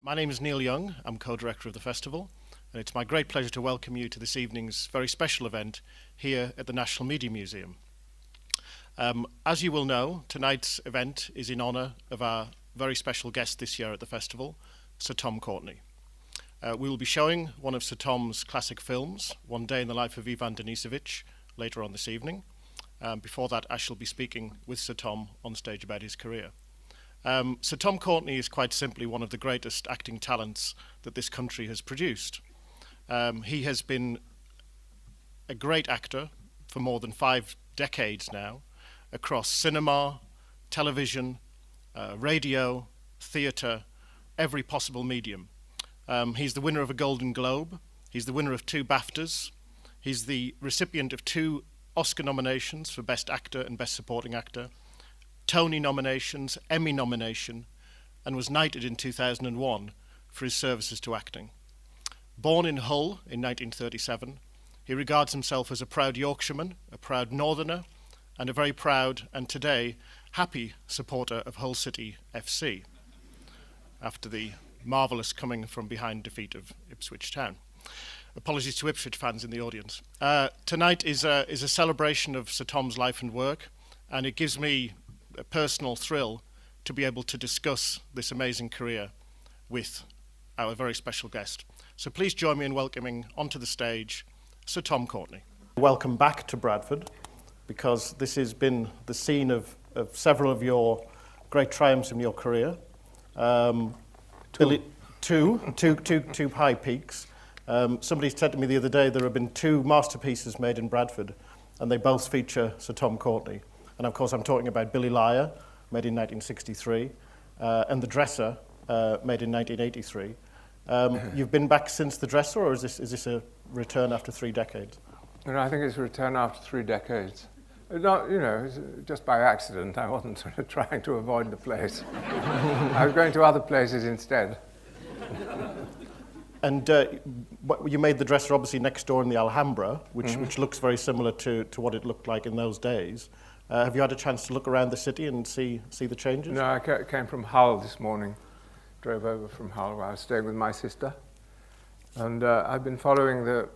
My name is Neil Young. I'm co-director of the festival, and it's my great pleasure to welcome you to this evening's very special event here at the National Media Museum. As you will know, tonight's event is in honour of our very special guest this year at the festival, Sir Tom Courtenay. We will be showing one of Sir Tom's classic films, One Day in the Life of Ivan Denisovich, later on this evening. Before that, I shall be speaking with Sir Tom on stage about his career. Sir Tom Courtenay is quite simply one of the greatest acting talents that this country has produced. He has been a great actor for more than 5 decades now, across cinema, television, radio, theatre, every possible medium. He's the winner of a Golden Globe, he's the winner of 2 BAFTAs, he's the recipient of 2 Oscar nominations for Best Actor and Best Supporting Actor, Tony nominations, Emmy nomination, and was knighted in 2001 for his services to acting. Born in Hull in 1937, he regards himself as a proud Yorkshireman, a proud Northerner, and a very proud and today happy supporter of Hull City FC after the marvellous coming from behind defeat of Ipswich Town. Apologies to Ipswich fans in the audience. Tonight is a celebration of Sir Tom's life and work, and it gives me a personal thrill to be able to discuss this amazing career with our very special guest. So please join me in welcoming onto the stage Sir Tom Courtenay. Welcome back to Bradford, because this has been the scene of several of your great triumphs in your career. Two high peaks. Somebody said to me the other day there have been 2 masterpieces made in Bradford, and they both feature Sir Tom Courtenay. And of course I'm talking about Billy Liar, made in 1963, and The Dresser, made in 1983. You've been back since The Dresser, or is this a return after 3 decades? No, I think it's a return after 3 decades. Not, just by accident. I wasn't sort of trying to avoid the place. I was going to other places instead. And you made The Dresser obviously next door in the Alhambra, which looks very similar to what it looked like in those days. Have you had a chance to look around the city and see the changes? No, I came from Hull this morning. Drove over from Hull where I was staying with my sister. And I've been following the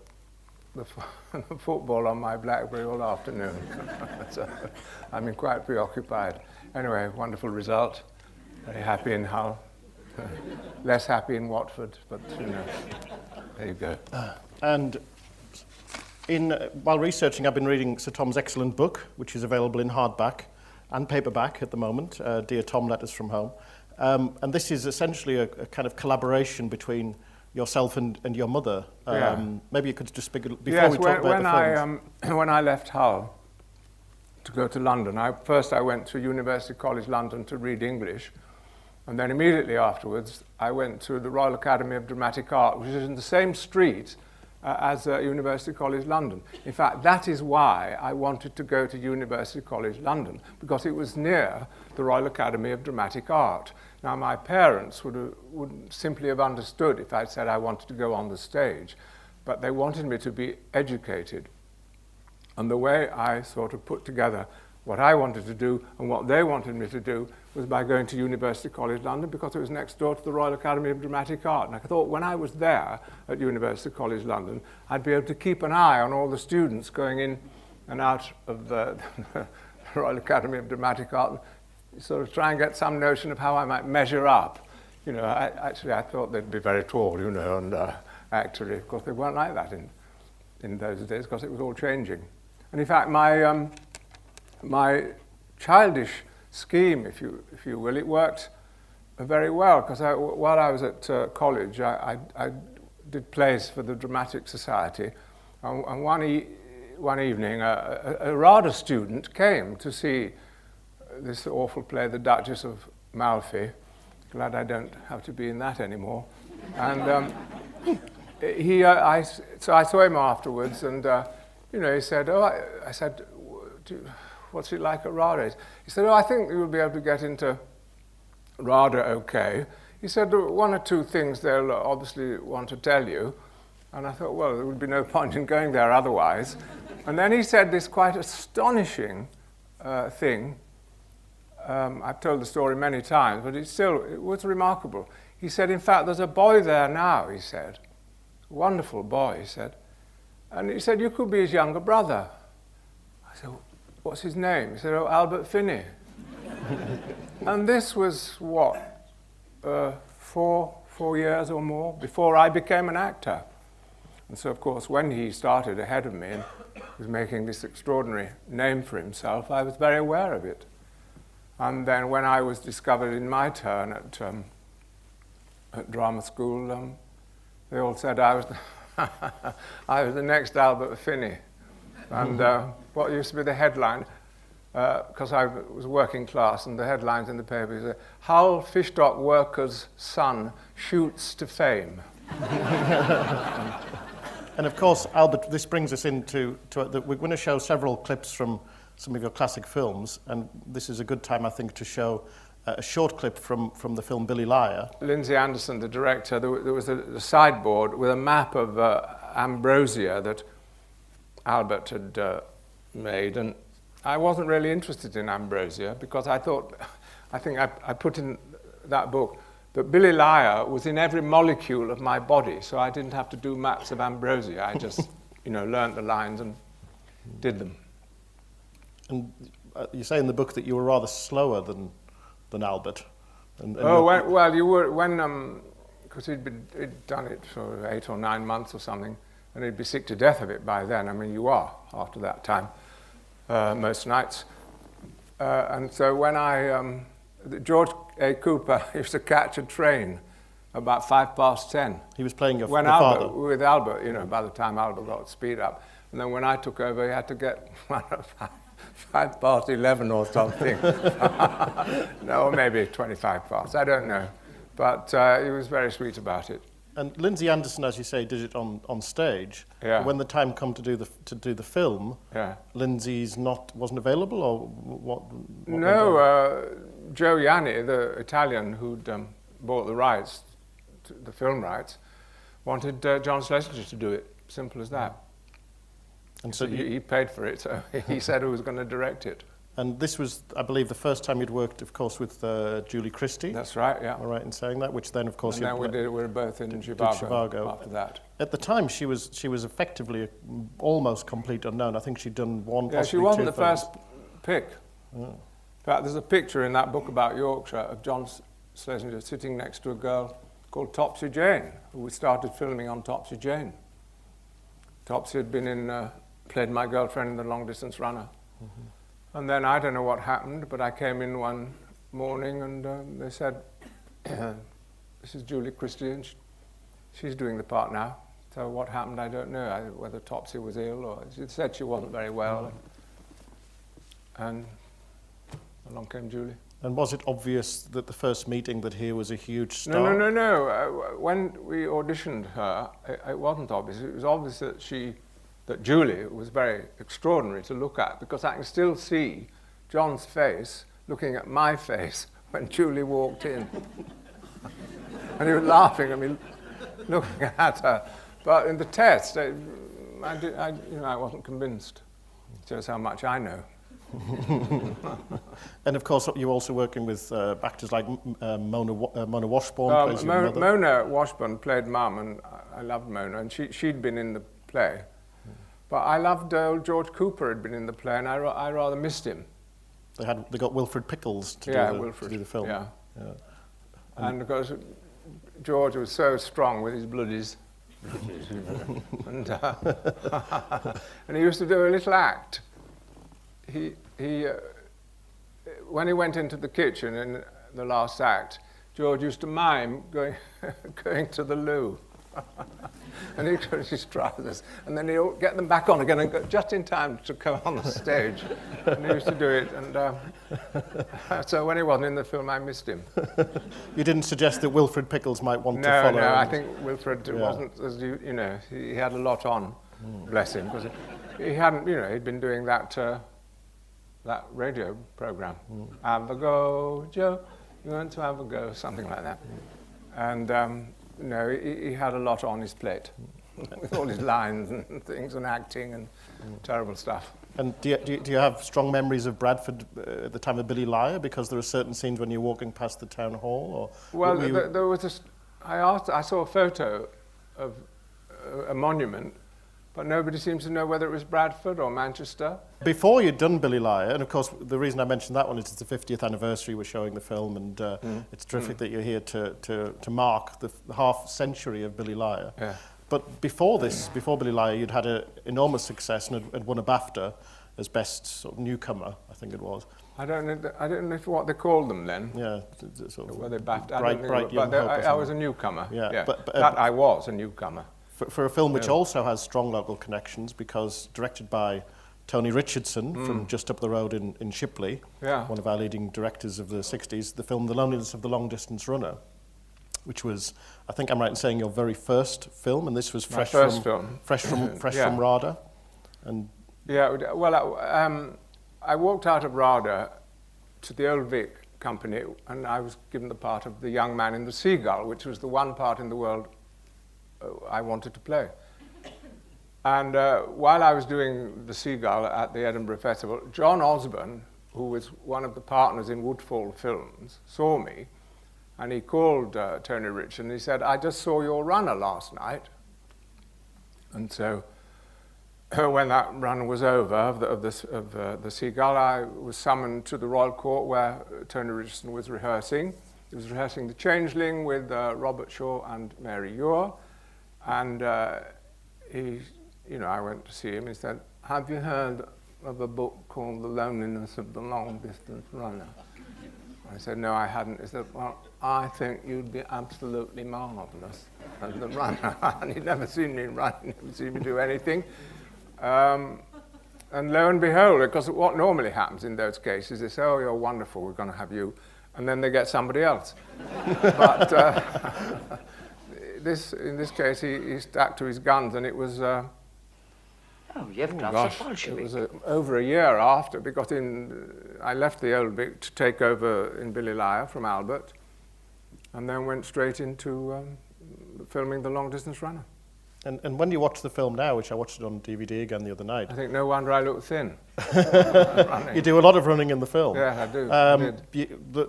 football on my BlackBerry all afternoon. So I've been quite preoccupied. Anyway, wonderful result. Very happy in Hull. Less happy in Watford, but there you go. And while researching, I've been reading Sir Tom's excellent book, which is available in hardback and paperback at the moment, Dear Tom, Letters from Home. And this is essentially a kind of collaboration between yourself and your mother. Maybe you could just speak before we talk about the films. When I left Hull to go to London, I went to University College London to read English, and then immediately afterwards I went to the Royal Academy of Dramatic Art, which is in the same street as University College London. In fact, that is why I wanted to go to University College London, because it was near the Royal Academy of Dramatic Art. Now, my parents would simply have understood if I'd said I wanted to go on the stage, but they wanted me to be educated. And the way I sort of put together what I wanted to do and what they wanted me to do was by going to University College London, because it was next door to the Royal Academy of Dramatic Art. And I thought when I was there at University College London, I'd be able to keep an eye on all the students going in and out of the Royal Academy of Dramatic Art, and sort of try and get some notion of how I might measure up. I thought they'd be very tall, and actually, of course, they weren't like that in those days, because it was all changing. And in fact, my childish scheme, if you will, it worked very well, because while I was at college, I did plays for the Dramatic Society, and one evening a RADA student came to see this awful play, The Duchess of Malfi. Glad I don't have to be in that anymore. And so I saw him afterwards, and he said, I said, what's it like at RADA? He said, I think you'll be able to get into RADA okay. He said, 1 or 2 things they'll obviously want to tell you. And I thought, well, there would be no point in going there otherwise. And then he said this quite astonishing thing I've told the story many times, but it was remarkable. He said, in fact, there's a boy there now, he said. A wonderful boy, he said. And he said, you could be his younger brother. I said, what's his name? He said, oh, Albert Finney. And this was, what, 4 years or more before I became an actor. And so, of course, when he started ahead of me and was making this extraordinary name for himself, I was very aware of it. And then when I was discovered in my turn at drama school, they all said I was I was the next Albert Finney. And what used to be the headline, because I was working class, and the headlines in the paper said, Hull Fishdock worker's son shoots to fame. And of course, Albert, this brings us into we're going to show several clips from some of your classic films, and this is a good time, I think, to show a short clip from the film Billy Liar. Lindsay Anderson, the director, there was a sideboard with a map of Ambrosia that Albert had made, and I wasn't really interested in Ambrosia because I think I put in that book that Billy Liar was in every molecule of my body, so I didn't have to do maps of Ambrosia. I just, learnt the lines and did them. And you say in the book that you were rather slower than Albert. Well, you were because he'd done it for 8 or 9 months or something, and he'd be sick to death of it by then. I mean, you are after that time, most nights. And so when George A. Cooper used to catch a train about 10:05. He was playing your with father. Albert, by the time Albert got speed up. And then when I took over, he had to get 11:05 or something. No, maybe 25 past, I don't know. But he was very sweet about it. And Lindsay Anderson, as you say, did it on stage. Yeah. When the time come to do the film, yeah. Lindsay's wasn't available, or what no, Joe Yanni, the Italian who'd bought the rights, the film rights, wanted John Schlesinger to do it. Simple as that. And so he paid for it, so he said he was going to direct it. And this was, I believe, the first time you'd worked, of course, with Julie Christie. That's right, yeah. Am I right in saying that? Which then, of course, and then we were both in Zhivago after that. At the time, she was effectively almost complete unknown. I think she'd done one. Yeah, she wasn't the films. first pick. Oh. In fact, there's a picture in that book about Yorkshire of John Schlesinger sitting next to a girl called Topsy Jane, who we started filming on Topsy Jane. Topsy had been played my girlfriend in The Long Distance Runner. Mm-hmm. And then I don't know what happened, but I came in one morning and they said, this is Julie Christie, and she's doing the part now. So what happened, I don't know, whether Topsy was ill or she said she wasn't very well. And along came Julie. And was it obvious that the first meeting that here was a huge star? No. When we auditioned her, it wasn't obvious. It was obvious that Julie was very extraordinary to look at, because I can still see John's face looking at my face when Julie walked in. And he was laughing at me, looking at her. But in the test, I wasn't convinced. It shows how much I know. And of course, you're also working with actors like Mona Washburn. Mona Washburn played Mum, and I loved Mona, and she'd been in the play. But I loved George Cooper had been in the play, and I rather missed him. They got Wilfred Pickles to do the film. Yeah. And because George was so strong with his bloodies, and he used to do a little act. He when he went into the kitchen in the last act, George used to mime going to the loo. And he'd go in his trousers, and then he'd get them back on again and go just in time to come on the stage. And he used to do it, and so when he wasn't in the film, I missed him. You didn't suggest that Wilfred Pickles might want to follow? No, I think Wilfred wasn't, as he had a lot on, bless him, because he hadn't, he'd been doing that radio program. Have a go, Joe, you want to have a go, something like that. And he had a lot on his plate with all his lines and things and acting and terrible stuff. And do you have strong memories of Bradford at the time of Billy Liar? Because there are certain scenes when you're walking past the town hall, or well, there was this. I saw a photo of a monument, but nobody seems to know whether it was Bradford or Manchester. Before you'd done Billy Liar, and of course the reason I mentioned that one is it's the 50th anniversary we're showing the film, and it's terrific that you're here to mark the half century of Billy Liar. Yeah. But before this, before Billy Liar, you'd had an enormous success and had won a BAFTA as best sort of newcomer, I think it was. I don't know what they called them then. Yeah, sort of were they BAFTA? bright young hope. I was a newcomer. Yeah. But that I was a newcomer. For a film which also has strong local connections, because directed by Tony Richardson from just up the road in Shipley, one of our leading directors of the 60s, the film The Loneliness of the Long Distance Runner, which was, I think I'm right in saying, your very first film, and this was fresh from RADA. And yeah, well, I walked out of RADA to the Old Vic company, and I was given the part of the young man in The Seagull, which was the one part in the world I wanted to play. And while I was doing The Seagull at the Edinburgh Festival, John Osborne, who was one of the partners in Woodfall Films, saw me, and he called Tony Rich, and he said, "I just saw your runner last night." And so when that run was over of the Seagull, I was summoned to the Royal Court where Tony Richardson was rehearsing. He was rehearsing The Changeling with Robert Shaw and Mary Ure, and I went to see him. He said, "Have you heard of a book called The Loneliness of the Long Distance Runner?" I said, "No, I hadn't." He said, "Well, I think you'd be absolutely marvellous as the runner." And he'd never seen me run, never seen me do anything. And lo and behold, because what normally happens in those cases, they say, "Oh, you're wonderful, we're going to have you," and then they get somebody else. But in this case, he stuck to his guns, and it was. It was over a year after, because I left the Old Vic to take over in Billy Liar from Albert, and then went straight into filming The Long Distance Runner. And when you watch the film now, which I watched it on DVD again the other night, I think no wonder I look thin. You do a lot of running in the film. Yeah, I do.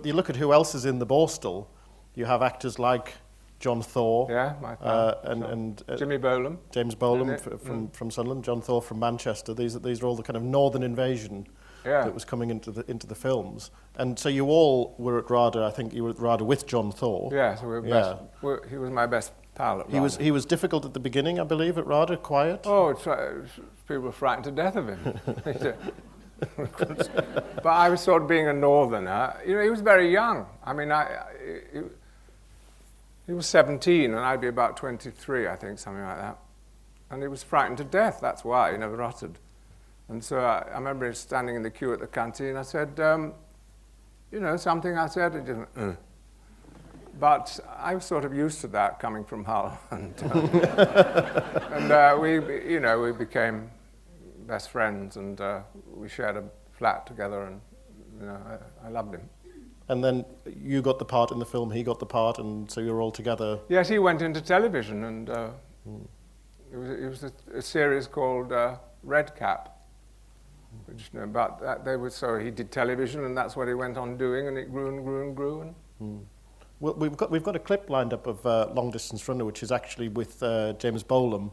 You look at who else is in the Borstal. You have actors like John Thaw, my and Jimmy Bolam, James Bolam from Sunderland, John Thaw from Manchester. These are all the kind of northern invasion that was coming into the films. And so you all were at RADA. I think you were at RADA with John Thaw. Yeah, so he was my best pal at RADA. He was difficult at the beginning, I believe, at RADA. Quiet. Oh, people were frightened to death of him. But I was sort of being a northerner. He was very young. I mean, he was 17, and I'd be about 23, I think, something like that. And he was frightened to death, that's why, he never uttered. And so I remember standing in the queue at the canteen, I said, something I said, he didn't, But I was sort of used to that coming from Hull. And we became best friends, and we shared a flat together, and I loved him. And then you got the part in the film, he got the part, and so you were all together. Yes, he went into television, and it was a series called Red Cap. Which, so he did television, and that's what he went on doing, and it grew and grew and grew. Well, we've got a clip lined up of Long Distance Runner, which is actually with James Bolam,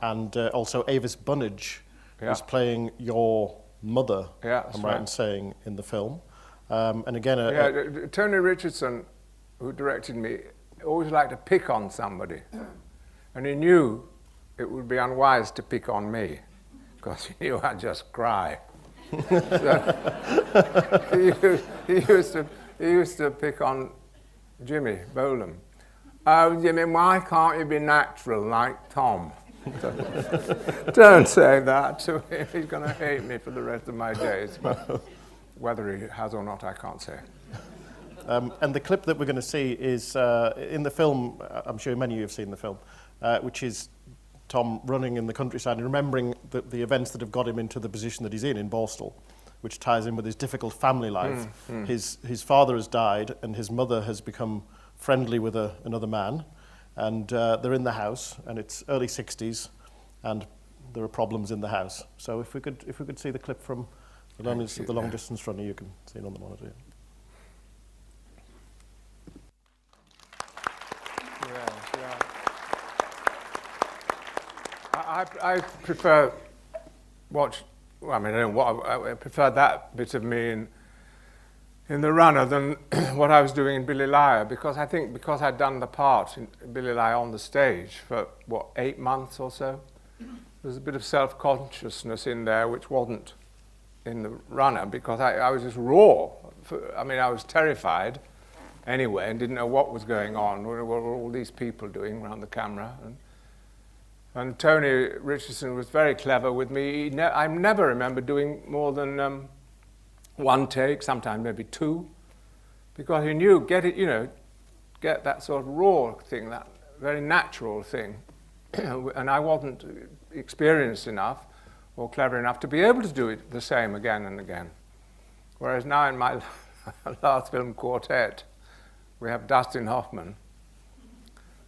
and also Avis Bunnage, who's playing your mother. Yeah, I'm right in saying, in the film. And again, Tony Richardson, who directed me, always liked to pick on somebody, and he knew it would be unwise to pick on me, because he knew I'd just cry. So he used to pick on Jimmy Bolam. "Oh, Jimmy, why can't you be natural like Tom?" Don't say that to him. He's going to hate me for the rest of my days. But whether he has or not, I can't say. And the clip that we're going to see is in the film, I'm sure many of you have seen the film, which is Tom running in the countryside and remembering the events that have got him into the position that he's in Borstal, which ties in with his difficult family life. His father has died, and his mother has become friendly with another man, and they're in the house, and it's early 60s, and there are problems in the house. So if we could see the clip from The Loneliness of the Long Distance Runner, you can see it on the monitor. I prefer I prefer that bit of me in The Runner than what I was doing in Billy Liar, because I think because I'd done the part in Billy Liar on the stage for 8 months or so, there's a bit of self-consciousness in there which wasn't in The Runner, because I was just raw. I was terrified anyway and didn't know what was going on. What were all these people doing around the camera? And Tony Richardson was very clever with me. I never remember doing more than 1 take, sometimes maybe 2, because he knew, get that sort of raw thing, that very natural thing. And I wasn't experienced enough or clever enough to be able to do it the same again and again. Whereas now in my last film, Quartet, we have Dustin Hoffman,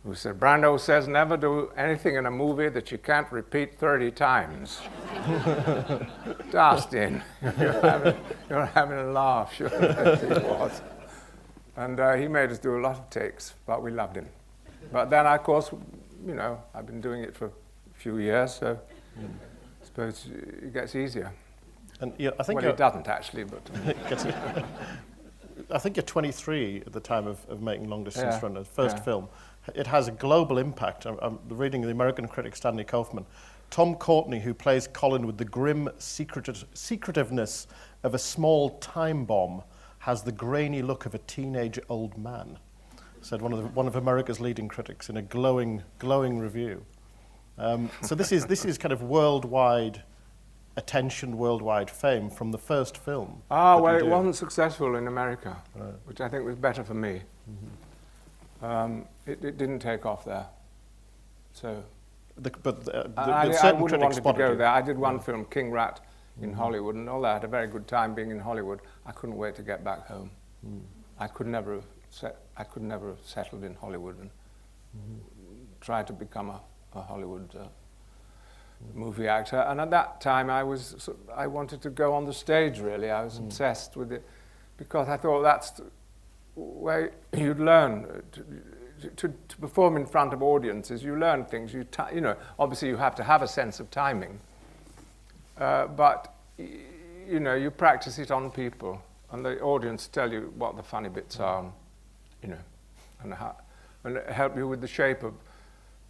who said, Brando says never do anything in a movie that you can't repeat 30 times. Dustin, you're having a laugh, sure. He was. And he made us do a lot of takes, but we loved him. But then, of course, I've been doing it for a few years, so I suppose it gets easier. And I think it doesn't actually, but... I think you're 23 at the time of making Long Distance Runner, first film. It has a global impact. I'm reading the American critic Stanley Kaufman. Tom Courtenay, who plays Colin with the grim secretiveness of a small time bomb, has the grainy look of a teenage old man, said one of America's leading critics in a glowing review. So this is kind of worldwide attention, worldwide fame from the first film. It wasn't successful in America, which I think was better for me. Mm-hmm. It didn't take off there. So, I wouldn't want to go there. I did one film, King Rat, in Hollywood, and all that. I had a very good time being in Hollywood. I couldn't wait to get back home. I could never have settled in Hollywood and tried to become a Hollywood movie actor. And at that time, I wanted to go on the stage. Really, I was obsessed with it because I thought that's where you'd learn to perform in front of audiences. You learn things. Obviously you have to have a sense of timing, but you practice it on people, and the audience tell you what the funny bits are, and help you with the shape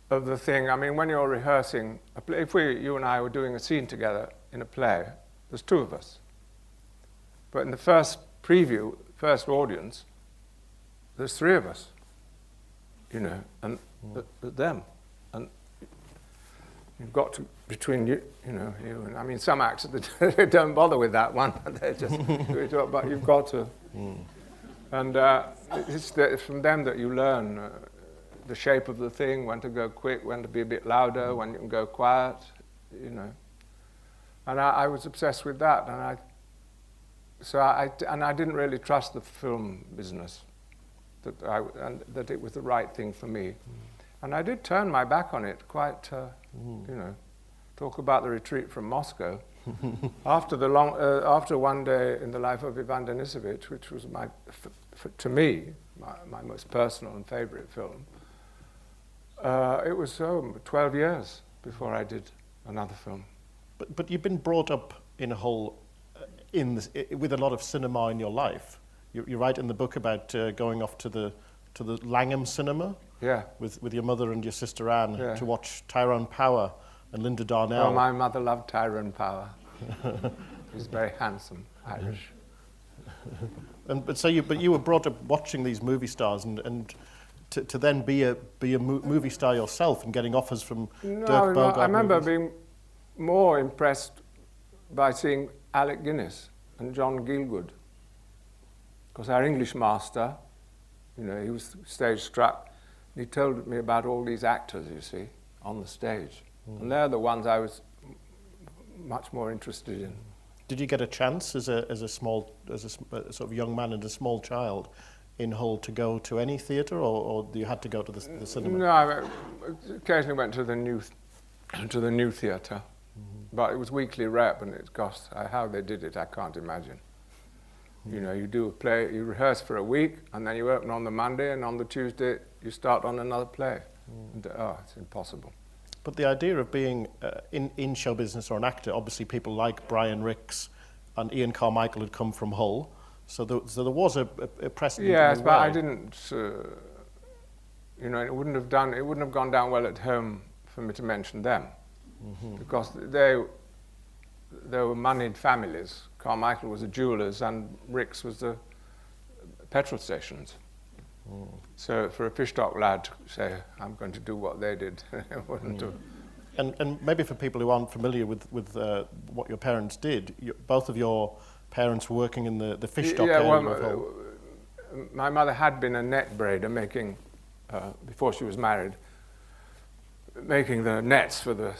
of the thing. I mean, when you're rehearsing a play, if you and I were doing a scene together in a play, there's 2 of us, but in the first preview, first audience, there's 3 of us, and them, and you've got to, between you and, I mean, some actors, they don't bother with that one, they just do it up, but you've got to. And it's from them that you learn the shape of the thing, when to go quick, when to be a bit louder, when you can go quiet, And I was obsessed with that, and I didn't really trust the film business, that it was the right thing for me. And I did turn my back on it quite, talk about the retreat from Moscow. After one day in the life of Ivan Denisovich, which was to me, my most personal and favorite film, it was 12 years before I did another film. But you've been brought up in a whole, with a lot of cinema in your life. You write in the book about going off to the Langham Cinema with your mother and your sister Anne to watch Tyrone Power and Linda Darnell. Oh, my mother loved Tyrone Power. He was very handsome, Irish. But you were brought up watching these movie stars and to then be a movie star yourself and getting offers from Dirk Bogarde. I remember being more impressed by seeing Alec Guinness and John Gielgud, because our English master, he was stage struck. He told me about all these actors, you see, on the stage. And they're the ones I was much more interested in. Did you get a chance as a sort of young man and a small child in Hull to go to any theatre, or you had to go to the cinema? No, I occasionally went to the new theatre. But it was weekly rep, and it cost, how they did it, I can't imagine. You know, you do a play, you rehearse for a week, and then you open on the Monday, and on the Tuesday you start on another play. And, it's impossible. But the idea of being in show business or an actor, obviously people like Brian Ricks and Ian Carmichael had come from Hull, so there was a precedent. Yes, but I didn't. You know, it wouldn't have gone down well at home for me to mention them, because they were moneyed families. Carmichael was a jeweller's, and Ricks was the petrol stations. So for a Fishdock lad to say, I'm going to do what they did, it wouldn't have. And maybe for people who aren't familiar with what your parents did, both of your parents were working in the Fishdock area of Hull. My mother had been a net braider, making, before she was married, making the nets for the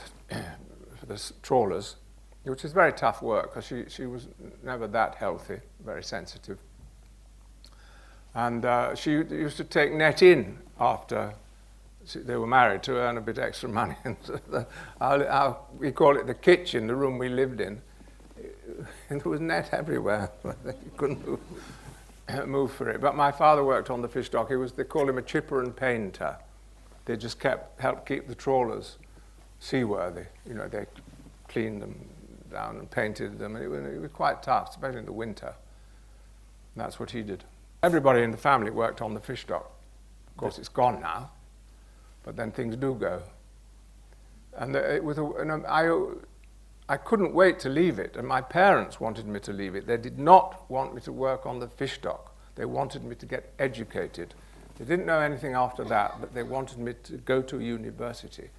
trawlers, which is very tough work, because she was never that healthy, very sensitive. And she used to take net in after they were married to earn a bit extra money. And we call it the kitchen, the room we lived in. And there was net everywhere. You couldn't move for it. But my father worked on the fish dock. They called him a chipper and painter. They just helped keep the trawlers seaworthy. You know, they cleaned them down and painted them. And it was quite tough, especially in the winter. And that's what he did. Everybody in the family worked on the fish dock. Of course, it's gone now, but then things do go. And I couldn't wait to leave it, and my parents wanted me to leave it. They did not want me to work on the fish dock. They wanted me to get educated. They didn't know anything after that, but they wanted me to go to university.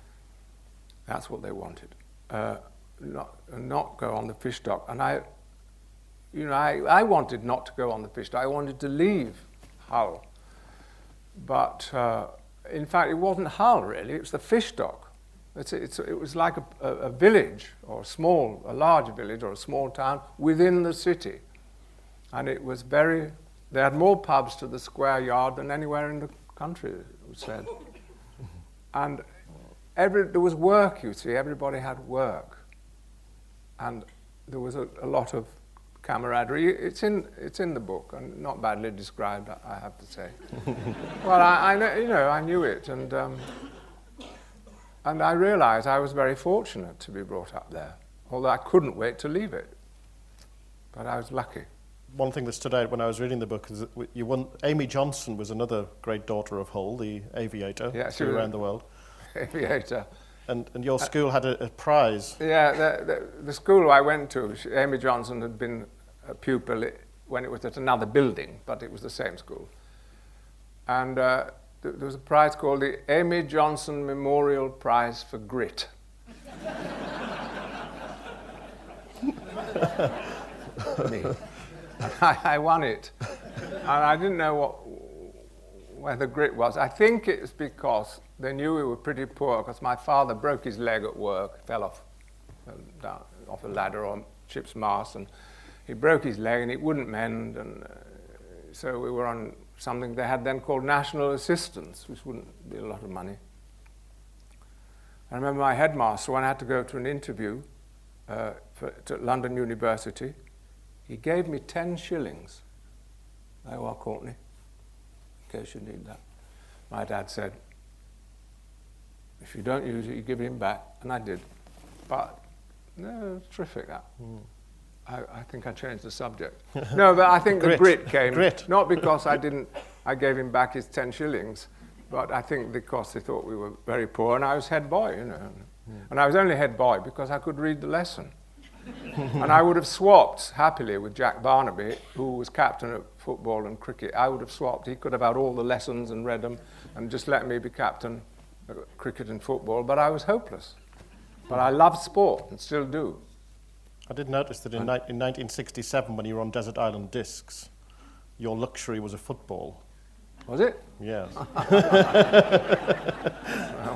That's what they wanted, not go on the fish dock. And I wanted not to go on the fish dock. I wanted to leave Hull. But in fact, it wasn't Hull, really. It was the fish dock. It was like a village, or a large village, or a small town within the city. And it was they had more pubs to the square yard than anywhere in the country, it was said. And there was work, you see. Everybody had work. And there was a lot of camaraderie. It's in the book, and not badly described, I have to say. Well, I knew it, and I realized I was very fortunate to be brought up there, although I couldn't wait to leave it. But I was lucky. One thing that stood out when I was reading the book is that Amy Johnson was another great daughter of Hull, the aviator, flew around the world. Aviator. And your school had a prize. Yeah, the school I went to, Amy Johnson had been a pupil when it was at another building, but it was the same school. And there was a prize called the Amy Johnson Memorial Prize for Grit. Me. I won it. And I didn't know where the grit was. I think it's because they knew we were pretty poor, because my father broke his leg at work, fell off a ladder on ship's mast, and he broke his leg and it wouldn't mend, and so we were on something they had then called national assistance, which wouldn't be a lot of money. I remember my headmaster, when I had to go to an interview to London University, he gave me 10 shillings. There you are, Courtenay, in case you need that. My dad said, if you don't use it, you give him back, and I did. But no, it's terrific, that. I think I changed the subject. No, but I think the grit came, not because I gave him back his 10 shillings, but I think because they thought we were very poor, and I was head boy, you know. And I was only head boy because I could read the lesson. And I would have swapped happily with Jack Barnaby, who was captain of football and cricket. I would have swapped. He could have had all the lessons and read them and just let me be captain of cricket and football, but I was hopeless. But I loved sport and still do. I did notice that in 1967, when you were on Desert Island Discs, your luxury was a football. Was it? Yes.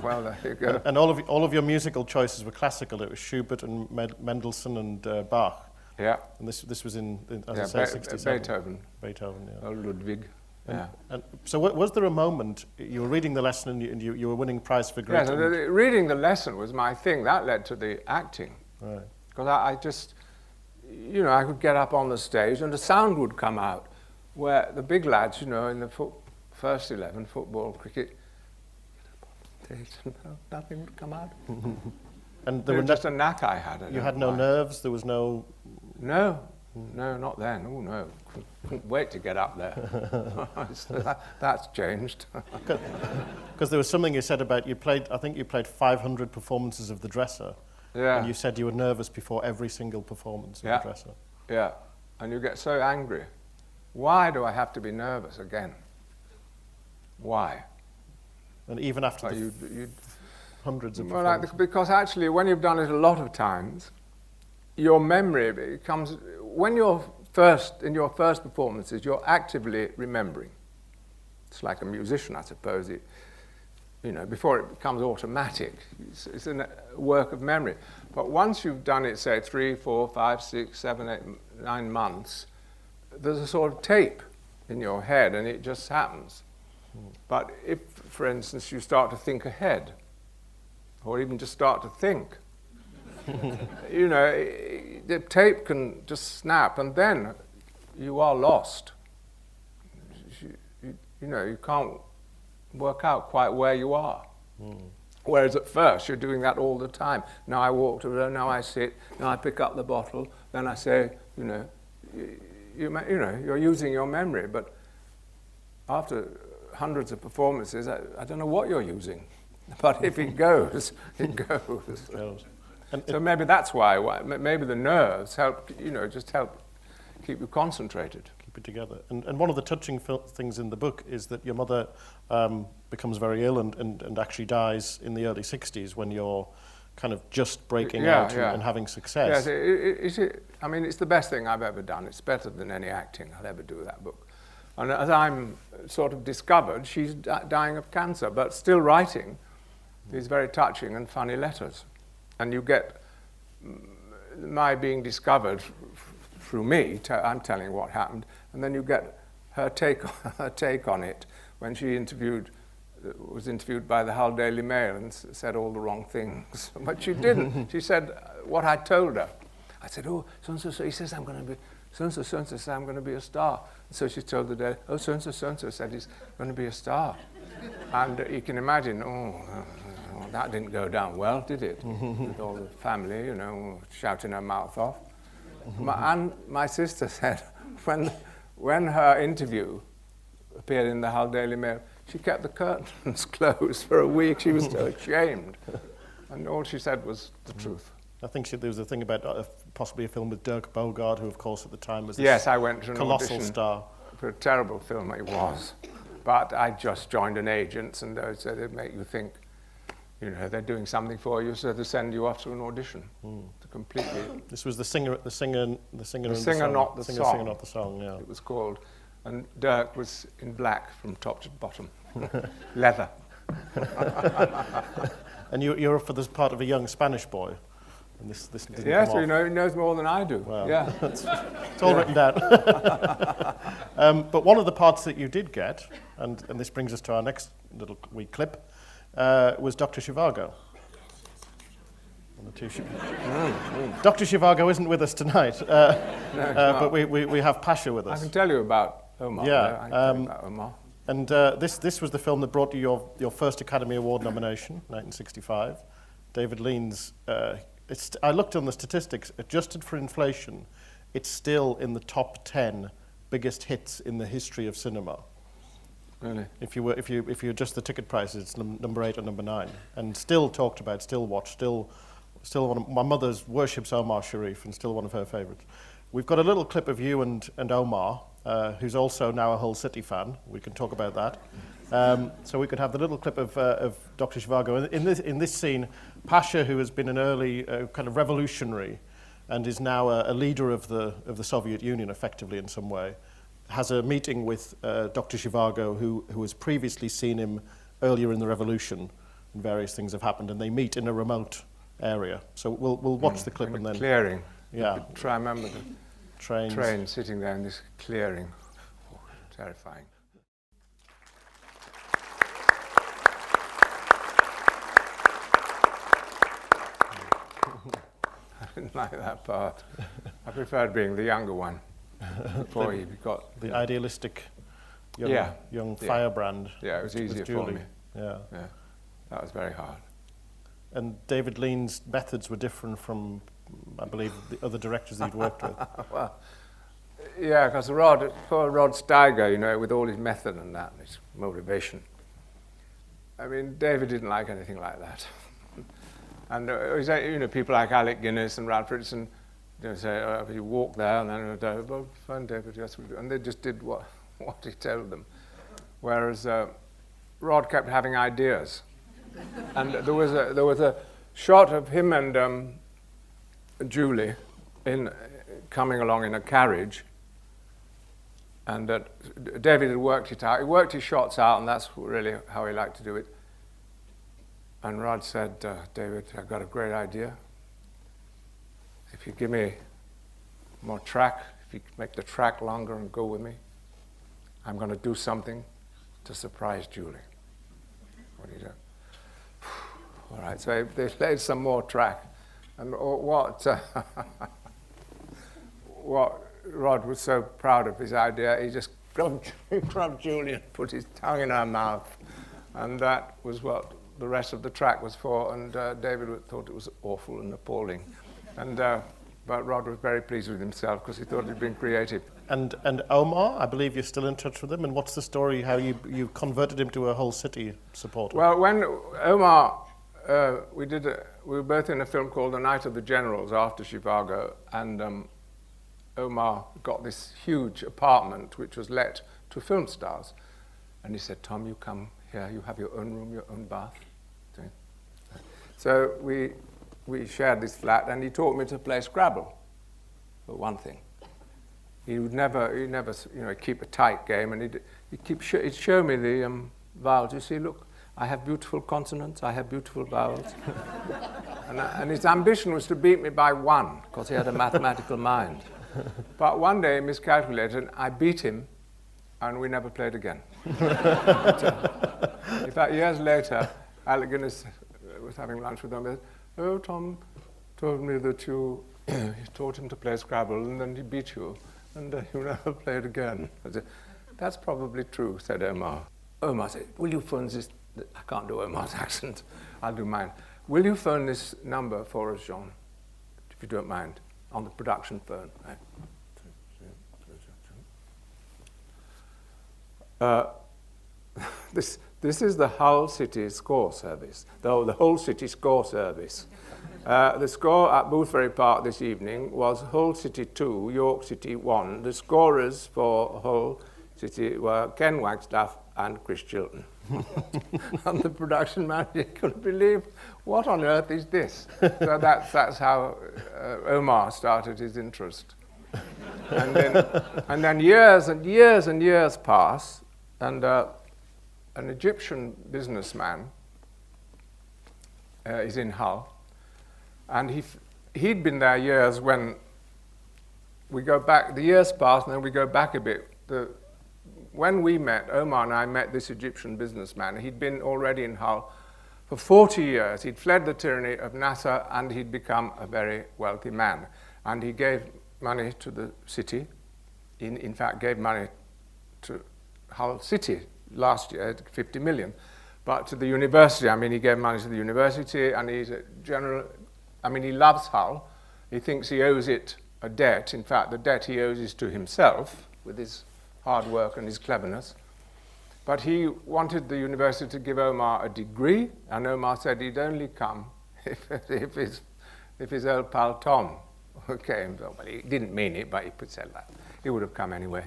Well, there you go. And all of your musical choices were classical. It was Schubert and Mendelssohn and Bach. Yeah. And this was in as I say, 67. Beethoven, yeah. Oh, Ludwig. Yeah. And so was there a moment, you were reading the lesson and you were winning prize for grit? Yes, reading the lesson was my thing. That led to the acting. Right. Because I just, I could get up on the stage and the sound would come out, where the big lads, in the first 11, football, cricket, nothing would come out. And There was just a knack I had. You had no nerves. There was no. No, not then. Oh no, couldn't wait to get up there. That's changed. Because there was something you said about I think you played 500 performances of The Dresser. Yeah. And you said you were nervous before every single performance of The Dresser. Yeah, and you get so angry. Why do I have to be nervous again? Why? And even after hundreds of performances. Because actually, when you've done it a lot of times, your memory becomes, when you're in your first performances, you're actively remembering. It's like a musician, I suppose. Before it becomes automatic, it's a work of memory. But once you've done it, say, 3, 4, 5, 6, 7, 8, 9 months, there's a sort of tape in your head, and it just happens. But if, for instance, you start to think ahead, or even just start to think, the tape can just snap, and then you are lost. You can't work out quite where you are. Whereas at first you're doing that all the time. Now I walk to there, now I sit, now I pick up the bottle, then I say, you're using your memory. But after hundreds of performances, I don't know what you're using. But if it goes, it goes. So maybe that's why. Maybe the nerves help. Just help keep you concentrated. Keep it together. And one of the touching things in the book is that your mother becomes very ill and actually dies in the early 60s when you're kind of just breaking out and having success. Yes, it's the best thing I've ever done. It's better than any acting I'll ever do, that book. And as I'm sort of discovered, she's dying of cancer, but still writing these very touching and funny letters. And you get my being discovered through me, I'm telling what happened, and then you get her take on it when she was interviewed by the Hull Daily Mail and said all the wrong things. But she didn't. She said what I told her. I said, oh, so-and-so, he says I'm going to be, so-and-so says I'm going to be a star. And so she told the Daily, oh, so-and-so said he's going to be a star. And you can imagine, that didn't go down well, did it? With all the family, shouting her mouth off. And my sister said, when her interview appeared in the Hull Daily Mail, she kept the curtains closed for a week. She was so ashamed. And all she said was the truth. I think there was a thing about possibly a film with Dirk Bogarde, who, of course, at the time was this I went to an colossal audition star. For a terrible film it was. But I just joined an agent, and they said it'd make you think, they're doing something for you, so they send you off to an audition to completely. This was the singer, not the song. Singer, not the song. Yeah. It was called, and Dirk was in black from top to bottom, leather. And you're up for this part of a young Spanish boy, and this didn't yes, come off. he knows more than I do. Wow. Yeah, it's all written down. But one of the parts that you did get, and this brings us to our next little wee clip. Was Dr. Zhivago. Dr. Zhivago isn't with us tonight, but we have Pasha with us. I can tell you about Omar. Yeah, I can tell you about Omar. And this was the film that brought you your first Academy Award nomination, 1965. David Lean's. I looked on the statistics. Adjusted for inflation, it's still in the top 10 biggest hits in the history of cinema. Really? If you adjust the ticket prices, it's number 8 or number 9, and still talked about, still watched, still one of my mother's worships Omar Sharif, and still one of her favourites. We've got a little clip of you and Omar, who's also now a Hull City fan. We can talk about that. So we could have the little clip of Dr. Zhivago. In this scene, Pasha, who has been an early kind of revolutionary, and is now a leader of the Soviet Union, effectively in some way, has a meeting with Dr. Zhivago, who has previously seen him earlier in the revolution, and various things have happened, and they meet in a remote area. So we'll watch the clip and then clearing. Yeah. Try and remember the train sitting there in this clearing. Oh, terrifying. didn't like that part. I preferred being the younger one before he got... The idealistic young firebrand. Yeah, it was easier with for Julie. me. Yeah. Yeah, that was very hard. And David Lean's methods were different from, I believe, the other directors he'd worked with. Well, yeah, because poor Rod Steiger, you know, with all his method and that, and his motivation. I mean, David didn't like anything like that. And you know, people like Alec Guinness and Ralph Richardson, you know, say, oh, you walk there, and then, well, fine, David, yes, we do. And they just did what he told them. Whereas Rod kept having ideas. And there was a shot of him and Julie coming along in a carriage, and David had worked it out. He worked his shots out, and that's really how he liked to do it. And Rod said, David, I've got a great idea. If you give me more track, if you make the track longer and go with me, I'm going to do something to surprise Julie. What do you do? All right, so they laid some more track. And what Rod was so proud of his idea, he just grabbed Julie and put his tongue in her mouth. And that was what the rest of the track was for. And David thought it was awful and appalling. But Rod was very pleased with himself because he thought he'd been creative. And Omar, I believe you're still in touch with him. And what's the story, how you converted him to a whole city supporter? Well, when Omar... we were both in a film called The Night of the Generals after Chicago, and Omar got this huge apartment which was let to film stars. And he said, Tom, you come here, you have your own room, your own bath. So we shared this flat, and he taught me to play Scrabble, for one thing. He'd never keep a tight game, and he'd show me the vowels. You see, look, I have beautiful consonants, I have beautiful vowels. and his ambition was to beat me by one, because he had a mathematical mind. But one day he miscalculated, and I beat him, and we never played again. In fact, years later, Alec Guinness was having lunch with him, and said, oh, Tom told me that you taught him to play Scrabble, and then he beat you, and you never played again. I said, that's probably true, said Omar. Omar said, will you phone this? I can't do Omar's accent. I'll do mine. Will you phone this number for us, Jean, if you don't mind, on the production phone? This is the Hull City Score Service, the Hull City Score Service. The score at Boothbury Park this evening was Hull City 2, York City 1. The scorers for Hull City were Ken Wagstaff and Chris Chilton. And the production manager couldn't believe, what on earth is this? So that's how Omar started his interest. And then years and years and years pass, and an Egyptian businessman is in Hull, and he'd been there years. When we go back, the years pass, and then we go back a bit. When we met, Omar and I met this Egyptian businessman. He'd been already in Hull for 40 years. He'd fled the tyranny of Nasser, and he'd become a very wealthy man. And he gave money to the city. In fact, gave money to Hull City last year, 50 million. But to the university, he gave money to the university, and he's a general, he loves Hull. He thinks he owes it a debt. In fact, the debt he owes is to himself, with his hard work and his cleverness. But he wanted the university to give Omar a degree, and Omar said he'd only come if his old pal Tom came. Well, he didn't mean it, but he could say that. He would have come anyway.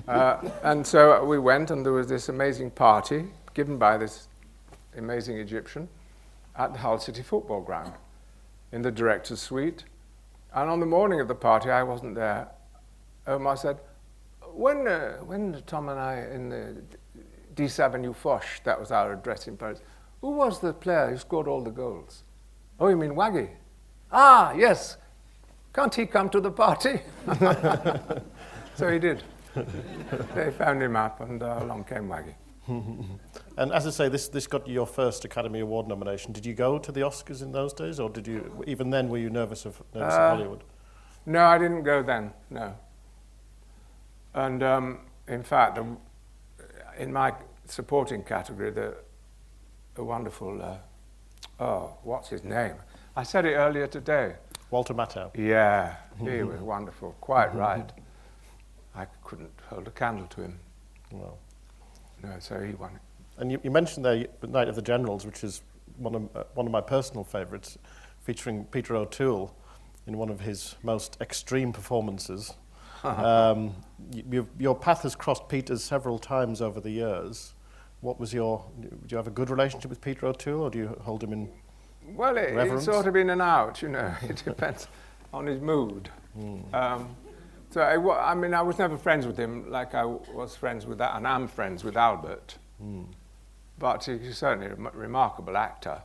And so we went, and there was this amazing party given by this amazing Egyptian at the Hull City football ground in the director's suite. And on the morning of the party, I wasn't there. Omar said, when Tom and I in the D7 Foch, that was our address in Paris, who was the player who scored all the goals? Oh, you mean Waggy? Ah, yes. Can't he come to the party? So he did. They found him up, and along came Waggy. And as I say, this got you your first Academy Award nomination. Did you go to the Oscars in those days, or did you, even then, were you nervous of Hollywood? No, I didn't go then, no. And in fact, in my supporting category, the wonderful, what's his name? I said it earlier today. Walter Matthau. Yeah, he was wonderful, quite right. I couldn't hold a candle to him. Well. No, so he won it. And you mentioned there Night of the Generals, which is one of my personal favourites, featuring Peter O'Toole in one of his most extreme performances. Your path has crossed Peter's several times over the years. Do you have a good relationship with Peter O'Toole, or do you hold him in reverence? It's sort of in and out, you know. It depends on his mood. So I was never friends with him like I was friends with that, and I'm friends with Albert. But he's certainly a remarkable actor.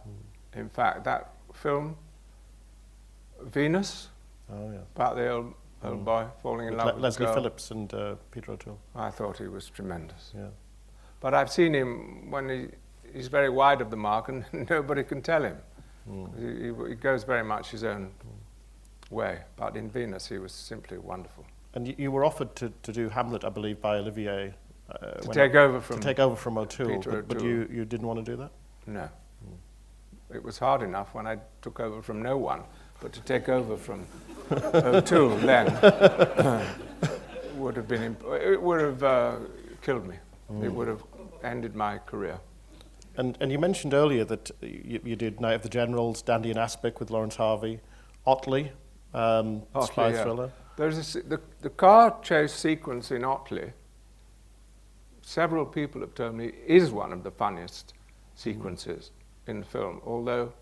In fact, that film, Venus, about the old boy falling in love with Leslie a girl. Phillips and Peter O'Toole. I thought he was tremendous. Yeah. But I've seen him when he's very wide of the mark and nobody can tell him. He goes very much his own way. But in Venus, he was simply wonderful. And you were offered to do Hamlet, I believe, by Olivier. To take over from O'Toole, Peter but you didn't want to do that? No. It was hard enough when I took over from no one, but to take over from O'Toole then would have killed me. It would have ended my career. And you mentioned earlier that you did Night of the Generals, Dandy and Aspic with Lawrence Harvey, Otley, spy thriller. There's the car chase sequence in Otley. Several people have told me is one of the funniest sequences in the film, although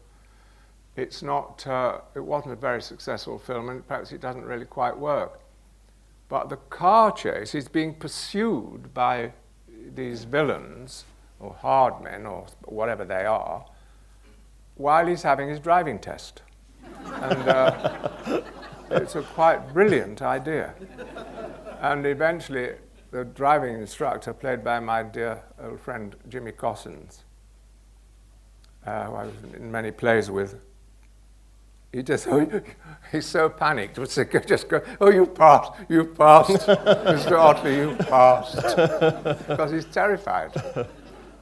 it's not. It wasn't a very successful film, and perhaps it doesn't really quite work. But the car chase is being pursued by these villains or hard men or whatever they are, while he's having his driving test, and it's a quite brilliant idea. And eventually, the driving instructor, played by my dear old friend Jimmy Cossins, who I was in many plays with, he's so panicked. Just go, oh, you passed, Mr. Otley, you passed, because he's terrified.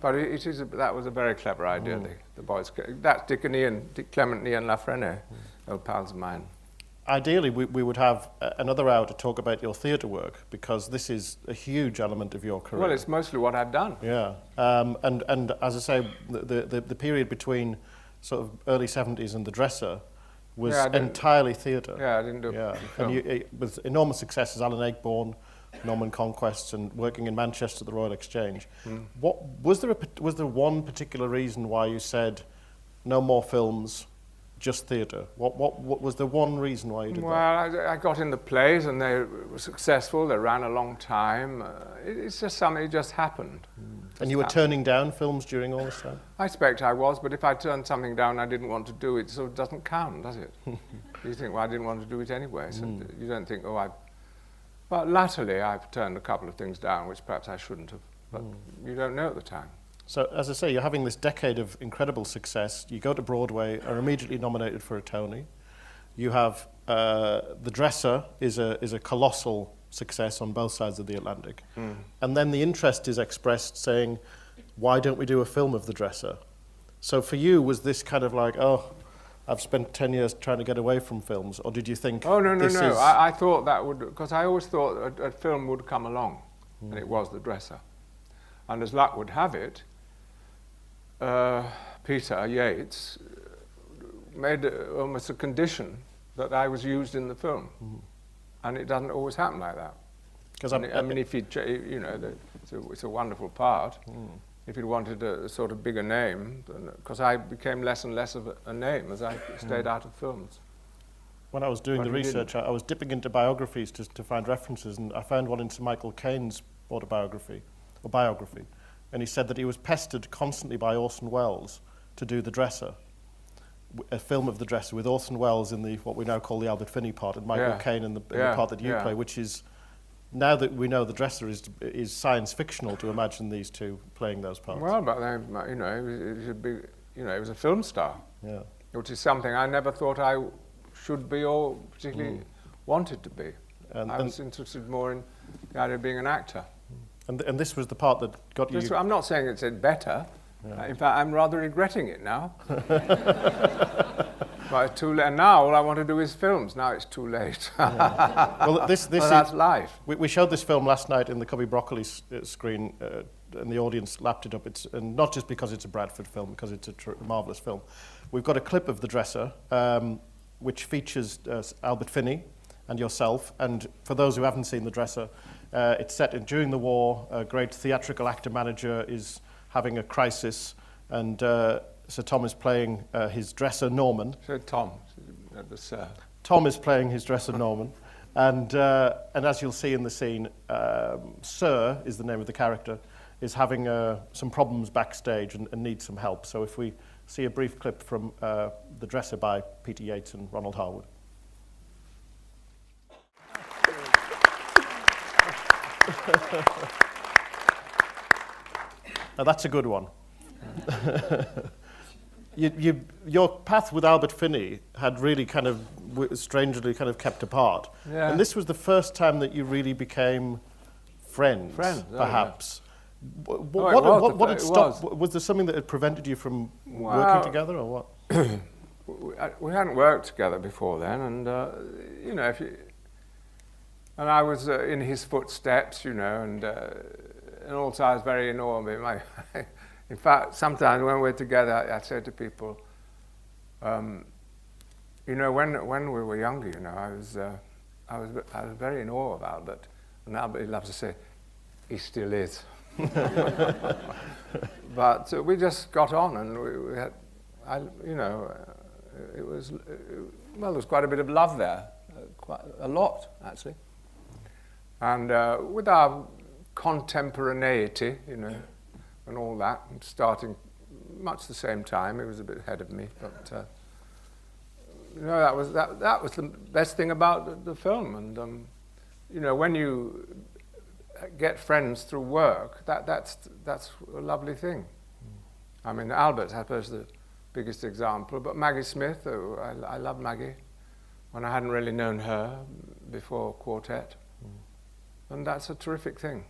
But that was a very clever idea. The boys, that's Dick Clement and Lafreniere, old pals of mine. Ideally, we would have another hour to talk about your theatre work, because this is a huge element of your career. Well, it's mostly what I've done. Yeah, and as I say, the period between sort of early 70s and The Dresser was entirely theatre. Yeah, I didn't do film. With enormous successes, Alan Ayckbourn, Norman Conquests, and working in Manchester at the Royal Exchange. What was there one particular reason why you said no more films, just theatre? What was the one reason why you did that? Well, I got in the plays and they were successful. They ran a long time. It's just something, it just happened. And you were turning down films during all this time? I expect I was, but if I turned something down I didn't want to do, it sort of doesn't count, does it? You think, well, I didn't want to do it anyway, so you don't think, But latterly I've turned a couple of things down, which perhaps I shouldn't have, but you don't know at the time. So, as I say, you're having this decade of incredible success. You go to Broadway, are immediately nominated for a Tony. You have The Dresser is a colossal success on both sides of the Atlantic. And then the interest is expressed saying, why don't we do a film of The Dresser? So for you, was this kind of like, I've spent 10 years trying to get away from films, or did you think no. I thought that would, because I always thought a film would come along, and it was The Dresser. And as luck would have it, Peter Yates made almost a condition that I was used in the film, and it doesn't always happen like that. Because if it's a wonderful part. If he wanted a sort of bigger name, because I became less and less of a name as I stayed out of films. When I was doing the research, I was dipping into biographies to find references, and I found one in Sir Michael Caine's biography, and he said that he was pestered constantly by Orson Welles to do The Dresser, a film of The Dresser with Orson Welles in what we now call the Albert Finney part, and Michael Caine in the part that you play, which is now that we know the dresser is science fictional to imagine these two playing those parts. Well, but they, you know, he was a big, you know, he was a film star. Yeah. Which is something I never thought I should be or particularly wanted to be. I was interested more in the idea of being an actor. And this was the part that got you... I'm not saying it's better. Yeah. In fact, I'm rather regretting it now. But it's too late. And now all I want to do is films. Now it's too late. Yeah. Well, that's life. We showed this film last night in the Cubby Broccoli screen, and the audience lapped it up. And not just because it's a Bradford film, because it's a marvellous film. We've got a clip of The Dresser, which features Albert Finney and yourself. And for those who haven't seen The Dresser, it's set during the war. A great theatrical actor-manager is having a crisis, and Sir Tom is playing his dresser, Norman. Sir Tom, the Sir. Tom is playing his dresser, Norman. And as you'll see in the scene, Sir is the name of the character, is having some problems backstage and needs some help. So if we see a brief clip from The Dresser by Peter Yates and Ronald Harwood. Now that's a good one. Your path with Albert Finney had really kind of strangely kind of kept apart. Yeah. And this was the first time that you really became friends perhaps. Yeah. What had stopped? Was there something that had prevented you from working together, or what? We hadn't worked together before then, and you know, and I was in his footsteps, you know, and also I was very in awe of him. In fact, sometimes when we're together, I say to people, you know, when we were younger, you know, I was very in awe of Albert, and Albert loves to say, he still is. But we just got on, and we had, you know, it was well, there was quite a bit of love there, quite a lot actually, and with our contemporaneity, you know, and all that, and starting much the same time. He was a bit ahead of me, but you know, that was the best thing about the film. And you know, when you get friends through work, that's a lovely thing. I mean, Albert, I suppose, the biggest example, but Maggie Smith, I love Maggie, when I hadn't really known her before Quartet, and that's a terrific thing.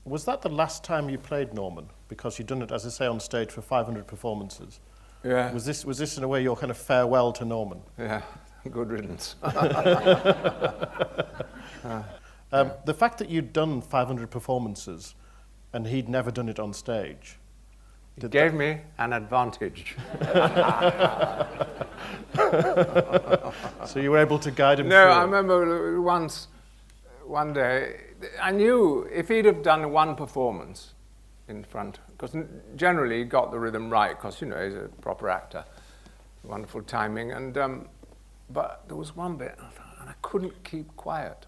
Was that the last time you played Norman? Because you'd done it, as I say, on stage for 500 performances. Yeah. Was this in a way your kind of farewell to Norman? Yeah, good riddance. The fact that you'd done 500 performances and he'd never done it on stage... It gave me an advantage. So you were able to guide him through? No, I remember one day, I knew if he'd have done one performance in front, because generally he got the rhythm right, because, you know, he's a proper actor, wonderful timing, and but there was one bit, and I couldn't keep quiet.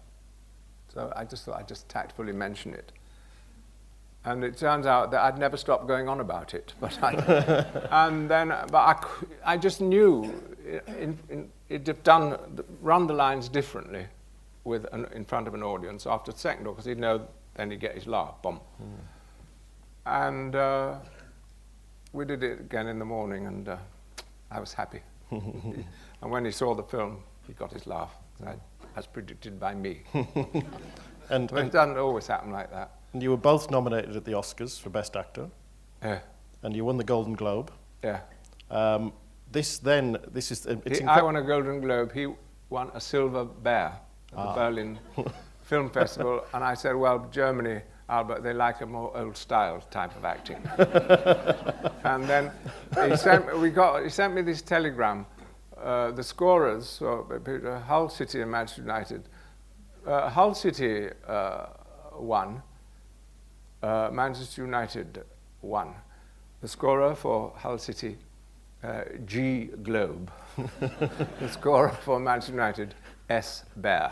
So I just thought I'd just tactfully mention it. And it turns out that I'd never stopped going on about it. But I just knew it'd have run the lines differently in front of an audience after the second, because he'd know, then he'd get his laugh, boom. And we did it again in the morning, and I was happy. And when he saw the film, he got his laugh, as predicted by me. and it doesn't always happen like that. And you were both nominated at the Oscars for Best Actor. Yeah. And you won the Golden Globe. Yeah. I won a Golden Globe. He won a Silver Bear at the Berlin Film Festival. And I said, well, Germany, Albert, they like a more old-style type of acting. And then he sent me this telegram. The scorers, Hull City and Manchester United. Hull City won. Manchester United won. The scorer for Hull City, G Globe. The scorer for Manchester United, S Bear.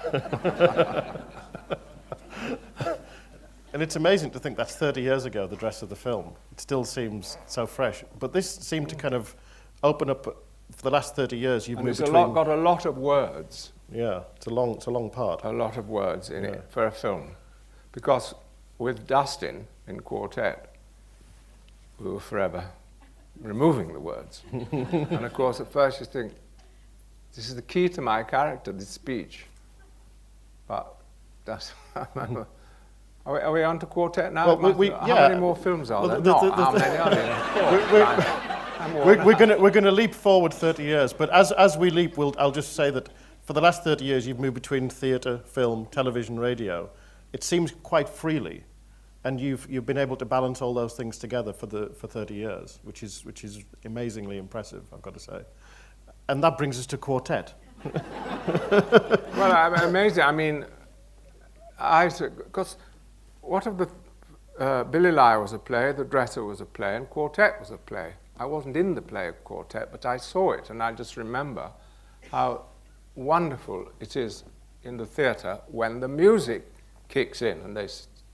And it's amazing to think that's 30 years ago, the dress of the film. It still seems so fresh. But this seemed to kind of open up, for the last 30 years, you've moved between... got a lot of words Yeah, it's a long part. A lot of words in it for a film. Because with Dustin in Quartet, we were forever removing the words. And of course, at first you think, this is the key to my character, this speech. But that's, are we on to Quartet now? Well, how many more films are there? How many are there? We're going to leap forward 30 years, but as we leap, I'll just say that for the last 30 years, you've moved between theatre, film, television, radio. It seems quite freely, and you've been able to balance all those things together for 30 years, which is amazingly impressive, I've got to say. And that brings us to Quartet. Well, amazing. I mean, because what of the Billy Liar was a play, The Dresser was a play, and Quartet was a play. I wasn't in the play of Quartet, but I saw it, and I just remember how wonderful it is in the theatre when the music kicks in and they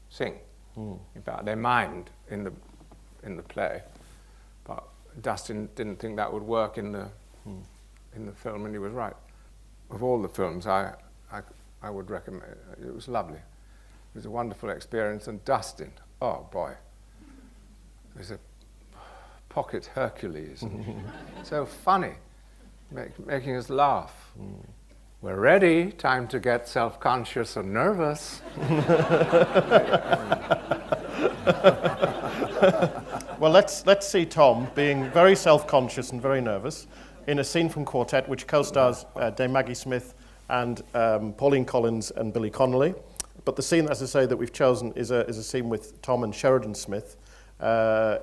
sing. In fact, they mind in the play, but Dustin didn't think that would work in the film, and he was right. Of all the films, I would recommend. It was lovely. It was a wonderful experience, and Dustin, oh boy, he was a pocket Hercules, and so funny, making us laugh. We're ready. Time to get self-conscious and nervous. Well, let's see Tom being very self-conscious and very nervous in a scene from Quartet, which co-stars Dame Maggie Smith and Pauline Collins and Billy Connolly. But the scene, as I say, that we've chosen is a scene with Tom and Sheridan Smith,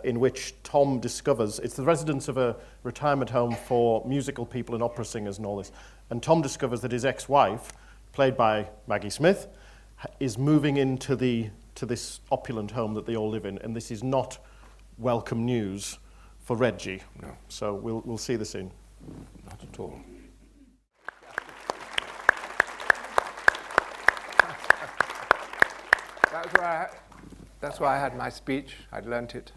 in which Tom discovers, it's the residence of a retirement home for musical people and opera singers and all this, and Tom discovers that his ex-wife, played by Maggie Smith, is moving into this opulent home that they all live in, and this is not welcome news for Reggie. No. So we'll see the scene. Not at all. That's why I had my speech. I'd learnt it.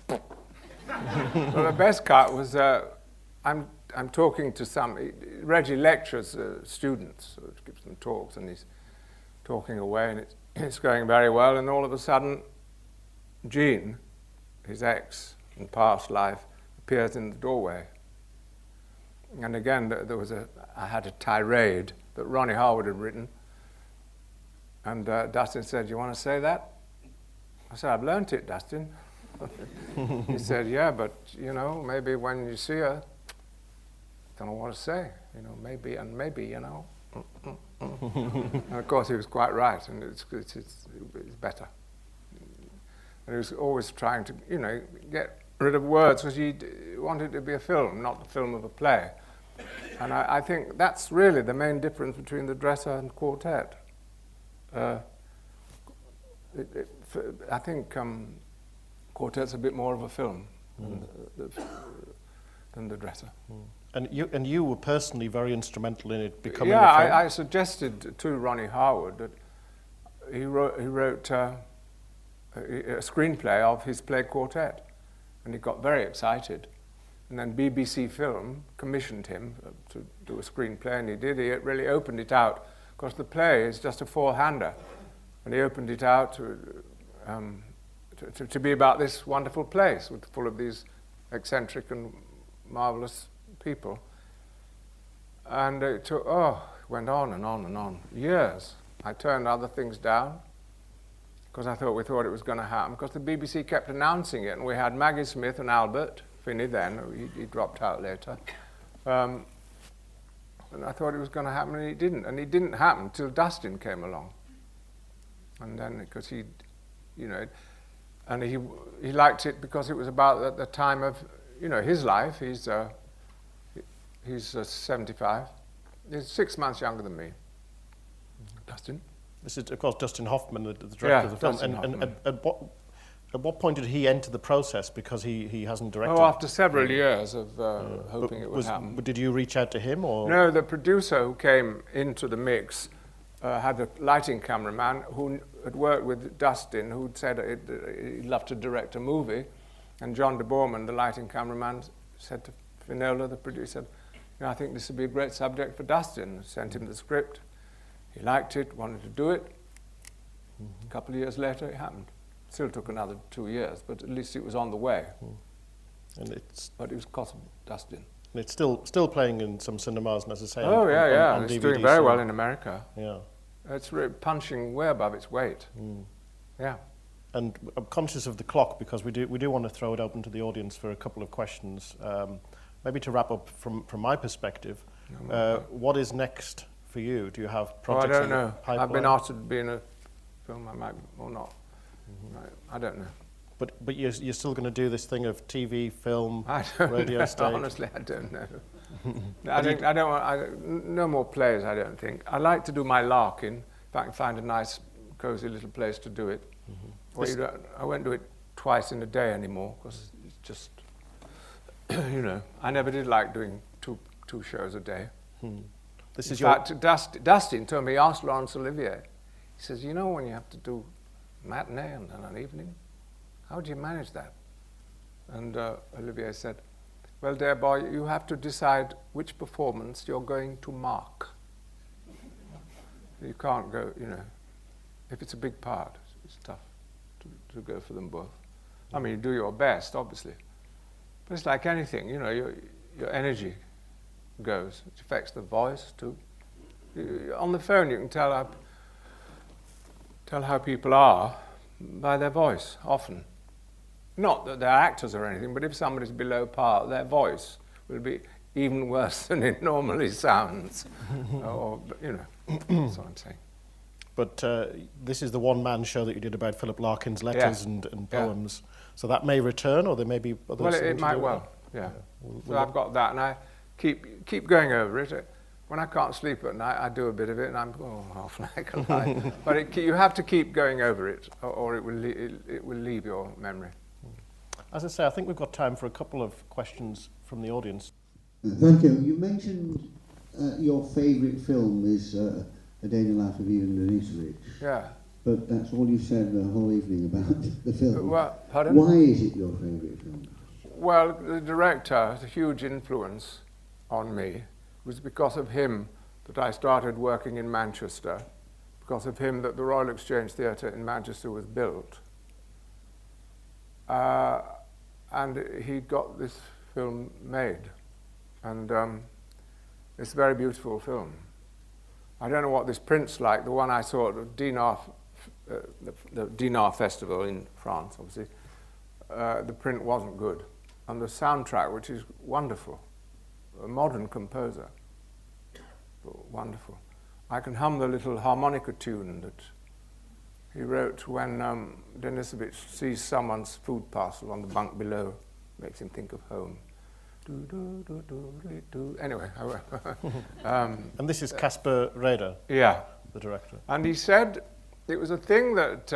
Well, the best part was I'm talking to Reggie lectures students, so gives them talks, and he's talking away, and it's going very well, and all of a sudden, Jean, his ex in past life, appears in the doorway. And again, I had a tirade that Ronnie Harwood had written, and Dustin said, "You want to say that?" I said, "I've learnt it, Dustin." He said, "Yeah, but, maybe when you see her, don't know what to say, maybe, and of course, he was quite right, and it's better. And he was always trying to, get rid of words, because he wanted it to be a film, not the film of a play. And I think that's really the main difference between The Dresser and Quartet. I think Quartet's a bit more of a film than The Dresser. And you were personally very instrumental in it becoming a film. I suggested to Ronnie Harwood that he wrote a screenplay of his play Quartet, and he got very excited. And then BBC Film commissioned him to do a screenplay, and he did. He really opened it out, because the play is just a four-hander, and he opened it out to be about this wonderful place full of these eccentric and marvelous people. And it went on and on and on, years. I turned other things down, because we thought it was going to happen, because the BBC kept announcing it, and we had Maggie Smith and Albert Finney then, he dropped out later, and I thought it was going to happen, and it didn't. And it didn't happen until Dustin came along. And then, because he liked it because it was about the time of, his life. He's 75. He's 6 months younger than me. Dustin? This is, of course, Dustin Hoffman, the director of the film. And at what point did he enter the process, because he hasn't directed? Oh, after several years of hoping it would happen. Did you reach out to him, or? No, the producer who came into the mix had a lighting cameraman who had worked with Dustin, who'd said he'd love to direct a movie. And John de Boorman, the lighting cameraman, said to Finola, the producer, I think this would be a great subject for Dustin. Sent him the script. He liked it, wanted to do it. A couple of years later, it happened. Still took another 2 years, but at least it was on the way. But it was cost Dustin. And it's still playing in some cinemas, and as I say, on it's DVD, doing very well in America. Yeah. It's really punching way above its weight. Yeah. And I'm conscious of the clock because we do want to throw it open to the audience for a couple of questions. Maybe to wrap up from my perspective, what is next for you? Do you have projects? I don't know. Pipeline? I've been asked to be in a film, I might or not. I don't know. But you're still going to do this thing of TV, film, I don't radio know. stage? Honestly, I don't know. I don't want, no more plays, I don't think. I like to do my larking. If I can find a nice, cosy little place to do it. I won't do it twice in a day anymore, because it's just, I never did like doing two shows a day. In fact, Dustin told me, he asked Laurence Olivier, he says, when you have to do matinee and then an evening, how do you manage that? And Olivier said, well, dear boy, you have to decide which performance you're going to mark. You can't go, if it's a big part, it's tough to go for them both. I mean, you do your best, obviously. But it's like anything, your energy goes. It affects the voice, too. On the phone, you can tell how people are by their voice, often. Not that they're actors or anything, but if somebody's below par, their voice will be even worse than it normally sounds. That's what I'm saying. But this is the one-man show that you did about Philip Larkin's letters and poems. So that may return, or there may be other. Well, it might well. Yeah. So I've got that, and I keep going over it. When I can't sleep at night, I do a bit of it, and I'm half like a lie. But you have to keep going over it, or it will leave your memory. As I say, I think we've got time for a couple of questions from the audience. Thank you. You mentioned your favourite film is A Day in the Life of Ivan Denisovich. Yeah. But that's all you've said the whole evening about the film. Well, pardon? Why is it your favourite film? Well, the director has a huge influence on me. It was because of him that I started working in Manchester, because of him that the Royal Exchange Theatre in Manchester was built. And he got this film made. And it's a very beautiful film. I don't know what this print's like, the one I saw at the Dinard Festival in France, obviously. The print wasn't good. And the soundtrack, which is wonderful, a modern composer, but wonderful. I can hum the little harmonica tune that he wrote when Denisovich sees someone's food parcel on the bunk below, makes him think of home. Anyway. And this is Caspar Raeder, yeah, the director. And he said it was a thing that,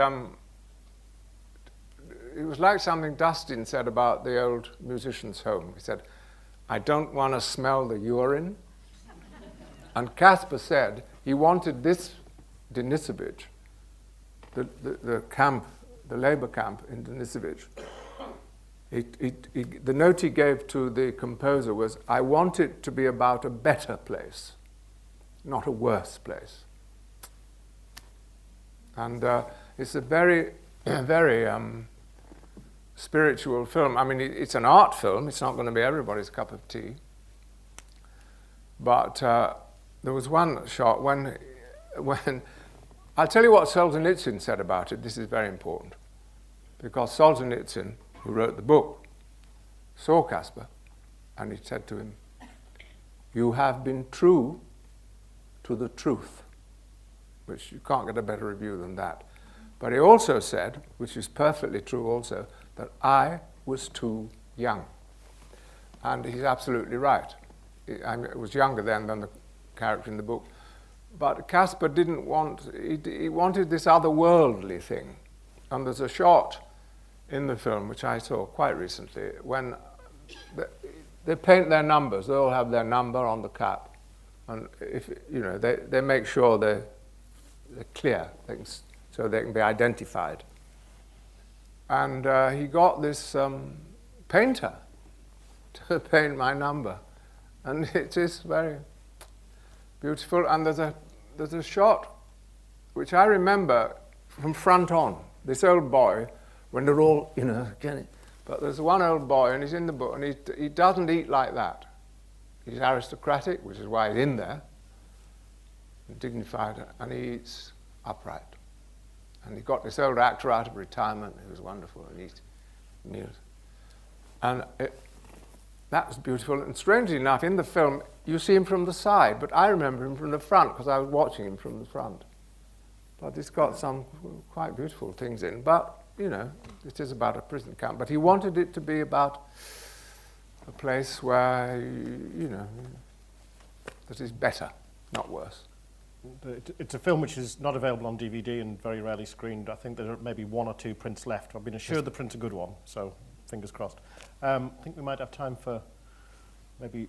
it was like something Dustin said about the old musician's home. He said, I don't want to smell the urine. And Caspar said he wanted this Denisovich, the camp, the labor camp in Denisovich. The note he gave to the composer was, I want it to be about a better place, not a worse place. And it's a very, very spiritual film. I mean, it's an art film. It's not going to be everybody's cup of tea. But there was one shot when I'll tell you what Solzhenitsyn said about it. This is very important. Because Solzhenitsyn, who wrote the book, saw Caspar, and he said to him, you have been true to the truth, which you can't get a better review than that. But he also said, which is perfectly true also, that I was too young. And he's absolutely right. I was younger then than the character in the book. But Caspar didn't want, he wanted this otherworldly thing. And there's a shot in the film, which I saw quite recently, when they paint their numbers. They all have their number on the cap. And if they make sure they're clear, so they can be identified. And he got this painter to paint my number. And it is very beautiful. And there's a shot which I remember from front on. This old boy, when they're all, getting. But there's one old boy, and he's in the book, and he doesn't eat like that. He's aristocratic, which is why he's in there, dignified, and he eats upright. And he got this old actor out of retirement who was wonderful, and he eats meals. And that was beautiful. And strangely enough, in the film, you see him from the side, but I remember him from the front because I was watching him from the front. But it's got some quite beautiful things in. But, it is about a prison camp. But he wanted it to be about a place where, that is better, not worse. It's a film which is not available on DVD and very rarely screened. I think there are maybe one or two prints left. I've been assured the print's a good one, so fingers crossed. I think we might have time for maybe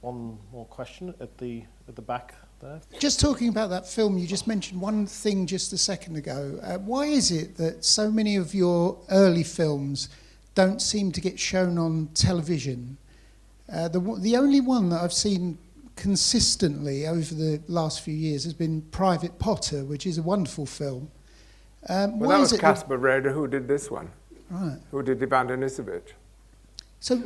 one more question at the back there. Just talking about that film, you just mentioned one thing just a second ago. Why is it that so many of your early films don't seem to get shown on television? The only one that I've seen consistently over the last few years has been Private Potter, which is a wonderful film. Well, that was Caspar Reda who did this one, right? Who did Ivan Denisovich. So,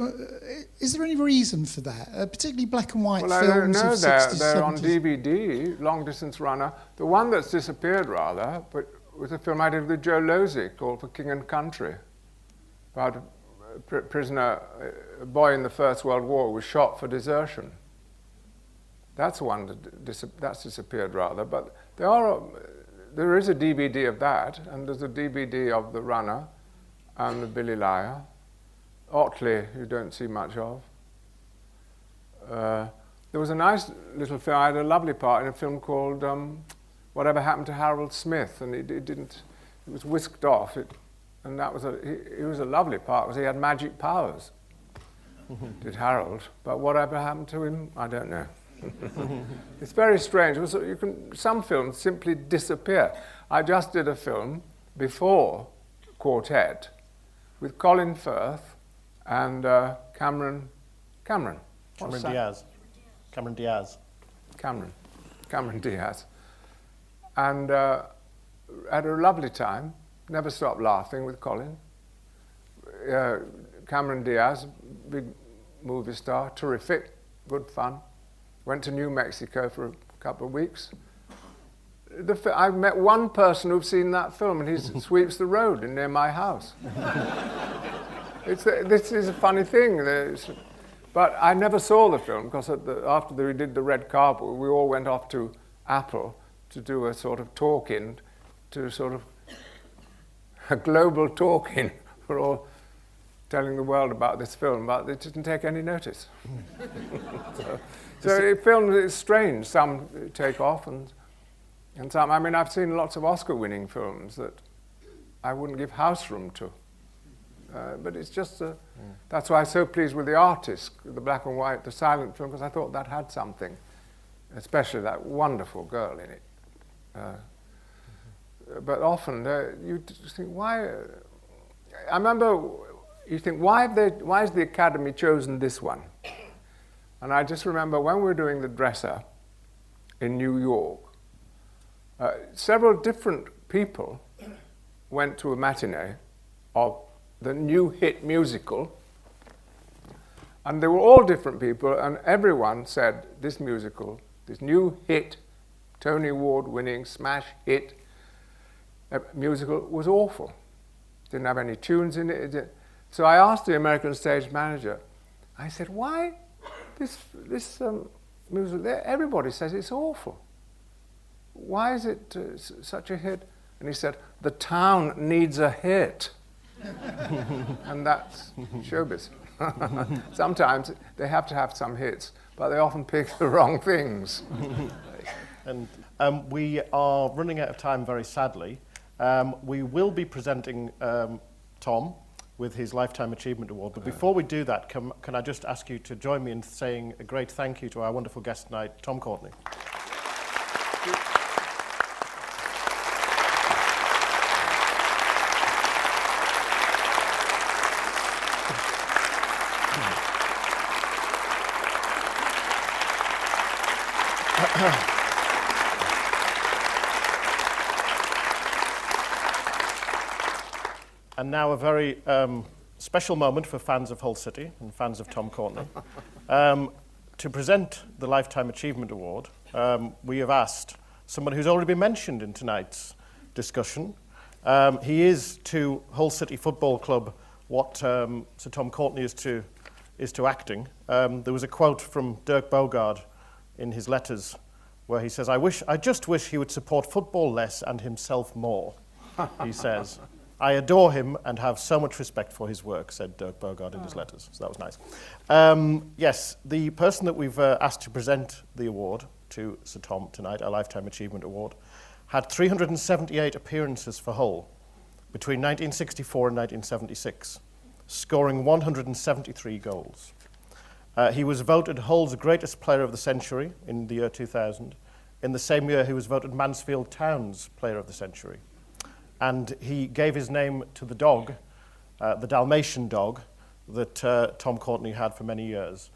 is there any reason for that? Particularly black and white well, films I don't know. of 60s, They're 70s. on DVD, Long Distance Runner. The one that's disappeared, rather, but was a film I did with Joe Losey called For King and Country, about a prisoner, a boy in the First World War who was shot for desertion. That's one that's disappeared, rather. But there is a DVD of that, and there's a DVD of The Runner and The Billy Liar. Otley, you don't see much of. There was a nice little film. I had a lovely part in a film called Whatever Happened to Harold Smith, and it was whisked off. And that was he was a lovely part because he had magic powers. Did Harold? But whatever happened to him, I don't know. It's very strange. Some films simply disappear. I just did a film before Quartet with Colin Firth and Cameron Diaz. And had a lovely time, never stopped laughing with Colin. Cameron Diaz, big movie star, terrific, good fun. Went to New Mexico for a couple of weeks. I've met one person who's seen that film, and he sweeps the road near my house. This is a funny thing. But I never saw the film because after we did the red carpet, we all went off to Apple to do a sort of talk-in, to sort of a global talk-in for all telling the world about this film, but it didn't take any notice. So films, it's strange. Some take off and some, I've seen lots of Oscar-winning films that I wouldn't give house room to. But it's just, that's why I'm so pleased with The Artist, the black and white, the silent film, because I thought that had something, especially that wonderful girl in it. But often you just think, why? I remember you think, why has the Academy chosen this one? And I just remember when we were doing The Dresser in New York, several different people went to a matinee of the new hit musical, and they were all different people, and everyone said this musical, this new hit, Tony Award-winning smash hit musical was awful. Didn't have any tunes in it. So I asked the American stage manager, I said, why this musical, everybody says it's awful. Why is it such a hit? And he said, the town needs a hit. And that's showbiz. Sometimes they have to have some hits, but they often pick the wrong things. And we are running out of time, very sadly. We will be presenting Tom with his Lifetime Achievement Award. But before we do that, can I just ask you to join me in saying a great thank you to our wonderful guest tonight, Tom Courtenay. And now a very special moment for fans of Hull City and fans of Tom Courtenay. To present the Lifetime Achievement Award, we have asked someone who's already been mentioned in tonight's discussion. He is to Hull City Football Club what Sir Tom Courtenay is to acting. There was a quote from Dirk Bogarde in his letters where he says, I just wish he would support football less and himself more, he says. I adore him and have so much respect for his work, said Dirk Bogarde in his letters. So that was nice. Yes, the person that we've asked to present the award to Sir Tom tonight, our Lifetime Achievement Award, had 378 appearances for Hull between 1964 and 1976, scoring 173 goals. He was voted Hull's greatest player of the century in the year 2000. In the same year, he was voted Mansfield Town's player of the century. And he gave his name to the dog, the Dalmatian dog, that Tom Courtenay had for many years.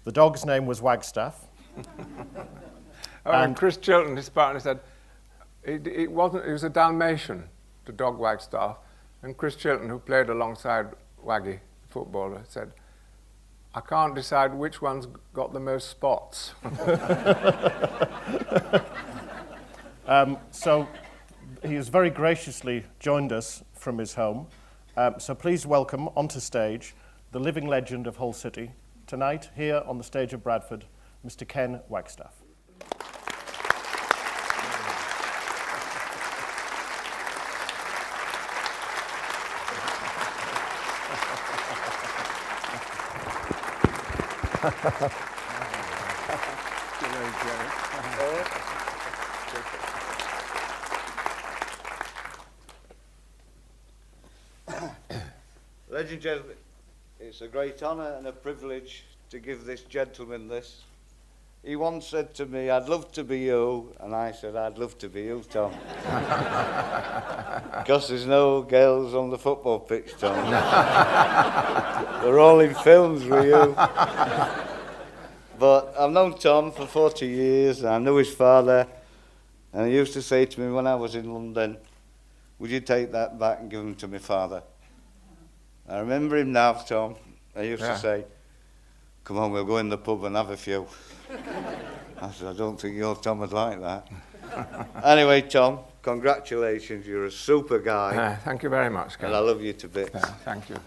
The dog's name was Wagstaff. And Chris Chilton, his partner, said, it was a Dalmatian, the dog Wagstaff. And Chris Chilton, who played alongside Waggy, the footballer, said, I can't decide which one's got the most spots. So he has very graciously joined us from his home. So please welcome onto stage the living legend of Hull City, tonight here on the stage of Bradford, Mr. Ken Wagstaff. Ladies and gentlemen, it's a great honour and a privilege to give this gentleman this. He once said to me, I'd love to be you, and I said, I'd love to be you, Tom. Because there's no girls on the football pitch, Tom. They're all in films with you. But I've known Tom for 40 years, and I knew his father, and he used to say to me when I was in London, would you take that back and give him to my father? I remember him now, Tom. I used to say, come on, we'll go in the pub and have a few. I said, I don't think your Tom would like that. Anyway, Tom, congratulations. You're a super guy. Thank you very much, Ken. And I love you to bits. Thank you.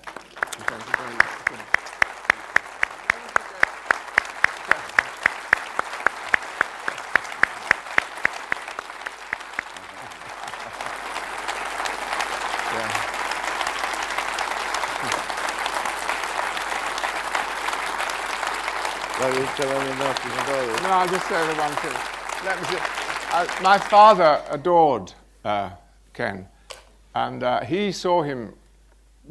No, I'll just say the one thing. Let me say, my father adored Ken, and he saw him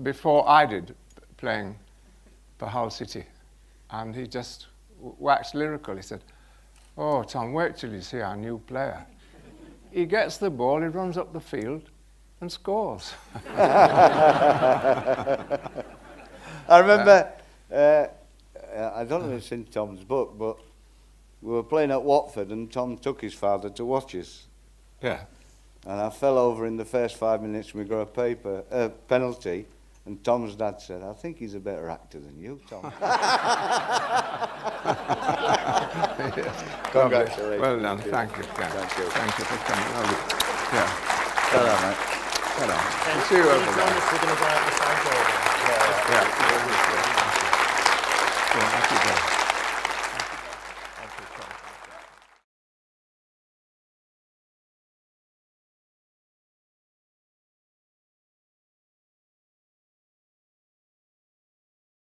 before I did playing for Hull City, and he just waxed lyrical. He said, oh, Tom, wait till you see our new player. He gets the ball, he runs up the field and scores. I remember, I don't know if it's in Tom's book, but we were playing at Watford and Tom took his father to watch us. Yeah. And I fell over in the first 5 minutes and we got a penalty, and Tom's dad said, I think he's a better actor than you, Tom. Congratulations. Well done, thank you, Ken. Thank you. Thank you for coming. Yeah. Hello, mate. Hello. We'll see you over there. We're going to go out the side door. Yeah. Thank you.